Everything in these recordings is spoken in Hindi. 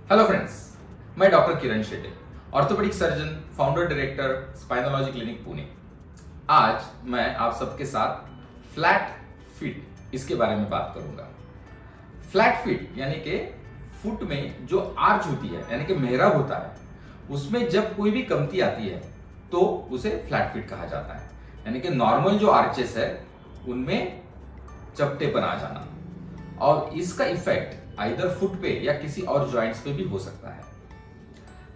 हेलो फ्रेंड्स, मैं doctor Kiran Shete, orthopaedic surgeon, founder director, Spinology clinic Pune. आज मैं आप सबके साथ फ्लैट फीट इसके बारे में बात करूंगा। फ्लैट फीट यानी कि फुट में जो आर्च होती है यानी कि मेहराब होता है, उसमें जब कोई भी कमती आती है तो उसे फ्लैट फीट कहा जाता है। यानी कि नॉर्मल जो आर्चेस है उनमें चपटेपन आ जाना, और इसका इफेक्ट आइदर फुट पे या किसी और जॉइंट्स पे भी हो सकता है।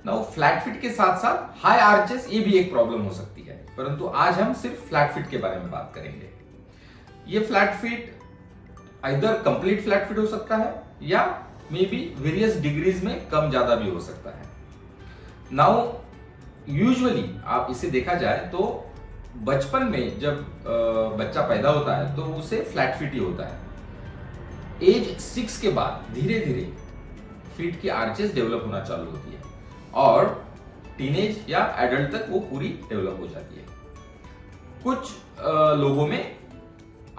नाउ फ्लैट फीट के साथ साथ हाई आर्चेस ये भी एक प्रॉब्लम हो सकती है, परंतु आज हम सिर्फ फ्लैट फीट के बारे में बात करेंगे। ये flat feet either complete flat feet हो सकता है या मे बी वेरियस डिग्रीज में कम ज्यादा भी हो सकता है। नाउ यूजुअली आप इसे देखा जाए तो बचपन में जब बच्चा पैदा होता है तो उसे फ्लैट फीट ही होता है। एज 6 के बाद धीरे धीरे फीट की आर्चेस डेवलप होना चालू होती है और टीनेज या एडल्ट तक वो पूरी डेवलप हो जाती है। कुछ लोगों में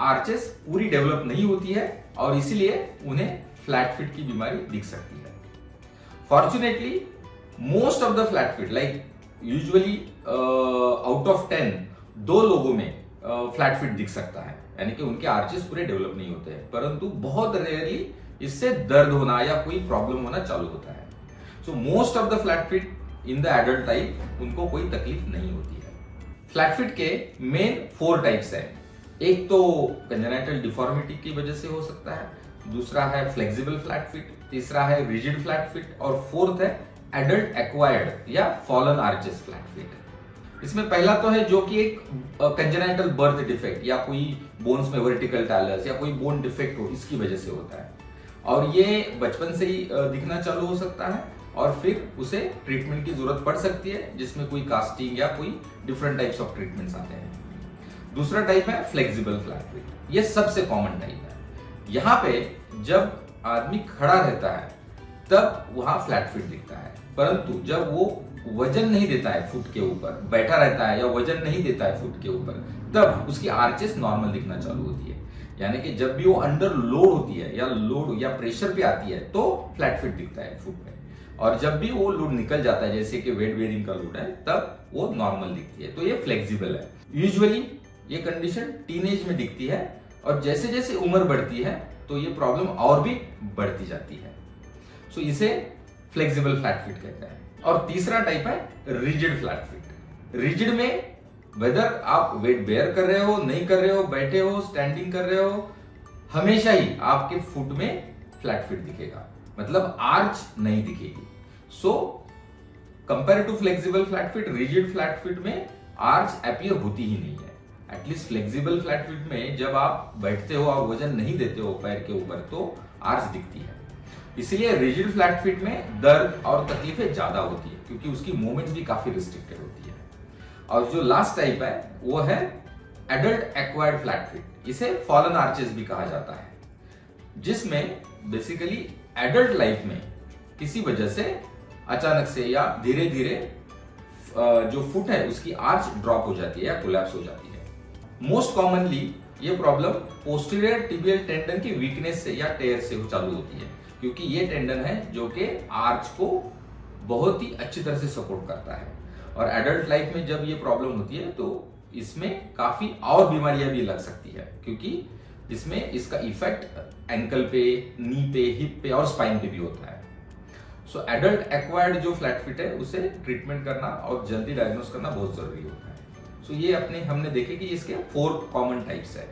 आर्चेस पूरी डेवलप नहीं होती है और इसीलिए उन्हें फ्लैट फीट की बीमारी दिख सकती है। Fortunately most of the flat feet like usually out of 10 2 लोगों में फ्लैट फीट दिख सकता है, यानी कि उनके आर्चेस पूरे डेवलप नहीं होते हैं, परंतु बहुत रेयरली इससे दर्द होना या कोई प्रॉब्लम होना चालू होता है। So most of the flat feet in the adult type उनको कोई तकलीफ नहीं होती है। फ्लैट फीट के मेन 4 टाइप्स हैं। एक तो कंजेनाइटल डिफॉर्मिटी की वजह से हो सकता है, दूसरा है फ्लेक्सिबल फ्लैट फीट, तीसरा है रिजिड फ्लैट फीट और फोर्थ है एडल्ट एक्वायर्ड या फॉलन आर्चेस फ्लैट फीट। इसमें पहला तो है जो कि एक कंजेनाइटल बर्थ डिफेक्ट या कोई बोन्स में वर्टिकल टैलस या कोई बोन डिफेक्ट हो, इसकी वजह से होता है और ये बचपन से ही दिखना चालू हो सकता है और फिर उसे ट्रीटमेंट की जरूरत पड़ सकती है, जिसमें कोई कास्टिंग या कोई डिफरेंट टाइप्स ऑफ ट्रीटमेंट्स आते हैं। दूसरा टाइप है फ्लेक्सिबल फ्लैट फीट। ये सबसे कॉमन टाइप है। यहाँ पे जब आदमी खड़ा रहता है तब वहां फ्लैट फीट दिखता है, परंतु जब वो वजन नहीं देता है फुट के ऊपर, बैठा रहता है या वजन नहीं देता है फुट के ऊपर, तब उसकी आर्चेस नॉर्मल दिखना चालू होती है। यानी कि जब भी वो अंडर लोड होती है या लोड या प्रेशर पे आती है तो फ्लैट फीट दिखता है फुट में, और जब भी वो लोड निकल जाता है जैसे कि वेट बेयरिंग का लोड है तब वो नॉर्मल दिखती है। तो ये फ्लेक्सिबल है। यूजुअली ये कंडीशन टीनेज में दिखती है और जैसे जैसे उम्र बढ़ती है तो ये प्रॉब्लम और भी बढ़ती जाती है। सो इसे फ्लेक्सिबल फ्लैट फीट कहते हैं। और तीसरा टाइप है रिजिड फ्लैट फीट। रिजिड में वेदर आप वेट बेयर कर रहे हो, नहीं कर रहे हो, बैठे हो, स्टैंडिंग कर रहे हो, हमेशा ही आपके फुट में फ्लैट फीट दिखेगा, मतलब आर्च नहीं दिखेगी। So compare to flexible flat feet, rigid flat feet में आर्च अपीयर होती ही नहीं है। एटलीस्ट फ्लेक्सिबल फ्लैट फीट में जब आप बैठते हो और वजन नहीं देते हो पैर के ऊपर तो आर्च दिखती है। इसीलिए रिजिड फ्लैट फीट में दर्द और तकलीफें ज्यादा होती है क्योंकि उसकी मूवमेंट्स भी काफी रिस्ट्रिक्टेड होती है। और जो लास्ट टाइप है वो है एडल्ट एक्वायर्ड फ्लैट फीट। इसे फॉलन आर्चेस भी कहा जाता है, जिसमें बेसिकली एडल्ट लाइफ में किसी वजह से अचानक से या धीरे धीरे जो फुट है उसकी आर्च ड्रॉप हो जाती है या कोलैप्स हो जाती है। मोस्ट कॉमनली ये प्रॉब्लम पोस्टीरियर टिबियल टेंडन की वीकनेस से या टेयर से चालू होती है, क्योंकि ये टेंडन है जो कि आर्च को बहुत ही अच्छी तरह से सपोर्ट करता है। और एडल्ट लाइफ में जब ये प्रॉब्लम होती है तो इसमें काफी और बीमारियां भी लग सकती है, क्योंकि इसमें इसका इफेक्ट एंकल पे, नी पे, हिप पे और स्पाइन पे भी होता है। सो एडल्ट एक्वायर्ड जो फ्लैट फीट है उसे ट्रीटमेंट करना और जल्दी डायग्नोस करना बहुत जरूरी होता है। सो ये हमने देखे कि इसके 4 कॉमन टाइप्स है।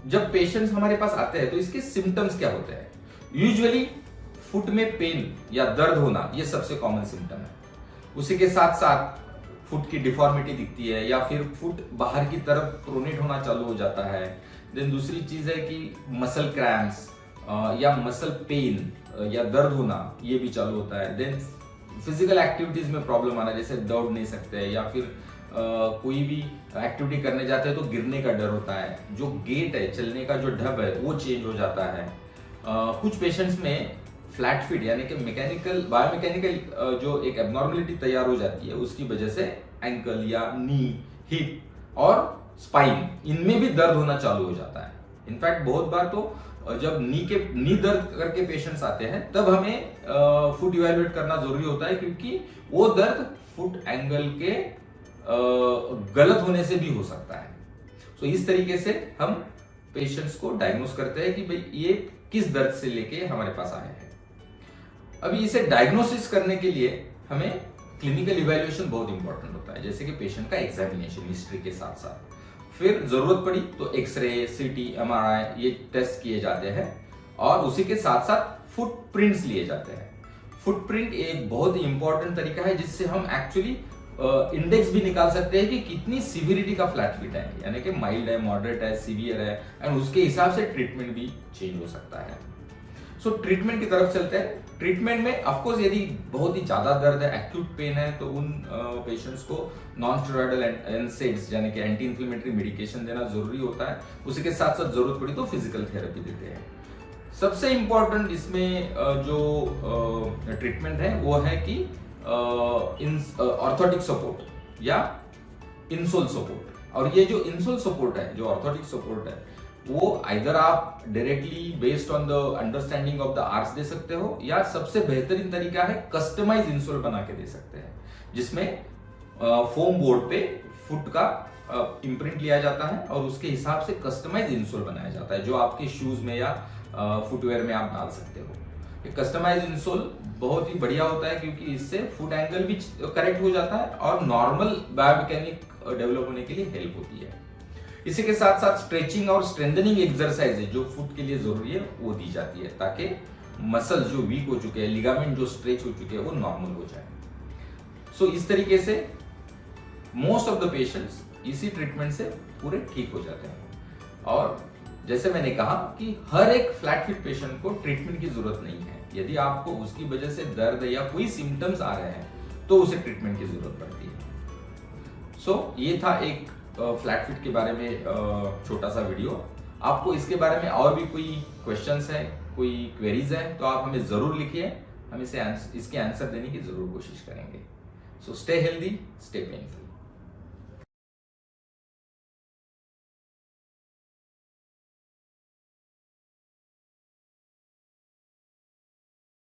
जब पेशेंट्स हमारे पास आते हैं तो इसके सिम्टम्स क्या होते हैं? यूजुअली फुट में पेन या दर्द होना ये सबसे कॉमन सिम्टम है। उसी के साथ साथ फुट की डिफॉर्मिटी दिखती है या फिर फुट बाहर की तरफ प्रोनेट होना चालू हो जाता है। देन दूसरी चीज है कि मसल क्रैम्प्स या मसल पेन या दर्द होना ये भी चालू होता है। देन फिजिकल एक्टिविटीज में प्रॉब्लम आना, जैसे दौड़ नहीं सकते या फिर कोई भी एक्टिविटी करने जाते हैं तो गिरने का डर होता है। जो गेट है, चलने का जो ढब है वो चेंज हो जाता है। कुछ पेशेंट्स में फ्लैट फीट यानी कि मैकेनिकल बायोमैकेनिकल जो एक एबनॉर्मलिटी तैयार हो जाती है उसकी वजह से एंकल या नी, हिप और स्पाइन इनमें भी दर्द होना चालू हो जाता है। इनफैक्ट बहुत बार तो जब नी दर्द करके पेशेंट्स आते हैं तब हमें फुट इवैल्यूएट करना जरूरी होता है, क्योंकि वो दर्द फुट एंगल के गलत होने से भी हो सकता है। तो इस तरीके से हम पेशेंट्स को डायग्नोस करते हैं कि भाई ये किस दर्द से लेके हमारे पास आए हैं। अभी इसे डायग्नोसिस करने के लिए हमें क्लिनिकल इवैल्यूएशन बहुत इंपॉर्टेंट होता है, जैसे कि पेशेंट का एग्जामिनेशन हिस्ट्री के साथ साथ, फिर जरूरत पड़ी तो एक्सरे, सीटी, एमआरआई ये टेस्ट किए जाते हैं, और उसी के साथ साथ फुटप्रिंट्स लिए जाते हैं। फुटप्रिंट एक बहुत ही इंपॉर्टेंट तरीका है जिससे हम एक्चुअली इंडेक्स भी निकाल सकते हैं कि कितनी सिविरिटी का फ्लैट फीट है, यानी कि माइल्ड है, मॉडरेट है, सीवियर है, एंड उसके हिसाब से ट्रीटमेंट भी चेंज हो सकता है। सो ट्रीटमेंट की तरफ चलते हैं। ट्रीटमेंट में ऑफकोर्स यदि बहुत ही ज्यादा दर्द है, एक्यूट पेन है, तो उन पेशेंट्स को नॉन स्टेरॉइडल एनसेड्स यानी कि एंटी इंफ्लेमेटरी मेडिकेशन देना जरूरी होता है। उसी के साथ साथ जरूरत पड़ी तो फिजिकल थेरेपी देते हैं। सबसे इंपॉर्टेंट इसमें जो ट्रीटमेंट है वो है कि ऑर्थोटिक सपोर्ट या इंसोल सपोर्ट। और ये जो इंसोल सपोर्ट है, जो ऑर्थोटिक सपोर्ट है, वो आइदर आप directly based on the understanding of the arch दे सकते हो, या सबसे बेहतरीन तरीका है कस्टमाइज इंसोल बना के दे सकते हैं, जिसमें फोम बोर्ड पे फुट का इम्प्रिंट लिया जाता है और उसके हिसाब से कस्टमाइज इंसोल बनाया जाता है, जो आपके शूज में या फुटवेयर में आप डाल सकते हो। कस्टमाइज इंसोल बहुत ही बढ़िया होता है, क्योंकि इससे फुट एंगल भी करेक्ट हो जाता है और नॉर्मल बायोमैकेनिक डेवलप होने के लिए हेल्प होती है। इसी के साथ साथ स्ट्रेचिंग और स्ट्रेंथनिंग एक्सरसाइज जो फुट के लिए जरूरी है वो दी जाती है, ताकि मसल जो वीक हो चुके हैं, लिगामेंट जो स्ट्रेच हो चुके हैं, वो नॉर्मल हो जाए। सो इस तरीके से मोस्ट ऑफ द पेशेंट्स इसी ट्रीटमेंट से पूरे ठीक हो जाते हैं। और जैसे मैंने कहा कि हर एक फ्लैट फीट पेशेंट को ट्रीटमेंट की जरूरत नहीं है। यदि आपको उसकी वजह से दर्द या कोई सिम्टम्स आ रहे हैं तो उसे ट्रीटमेंट की जरूरत पड़ती है। सो ये था एक फ्लैट फीट के बारे में छोटा सा वीडियो। आपको इसके बारे में और भी कोई क्वेश्चंस है, कोई क्वेरीज है, तो आप हमें जरूर लिखिए। हम इसके आंसर देने की जरूर कोशिश करेंगे। So stay healthy, stay painful.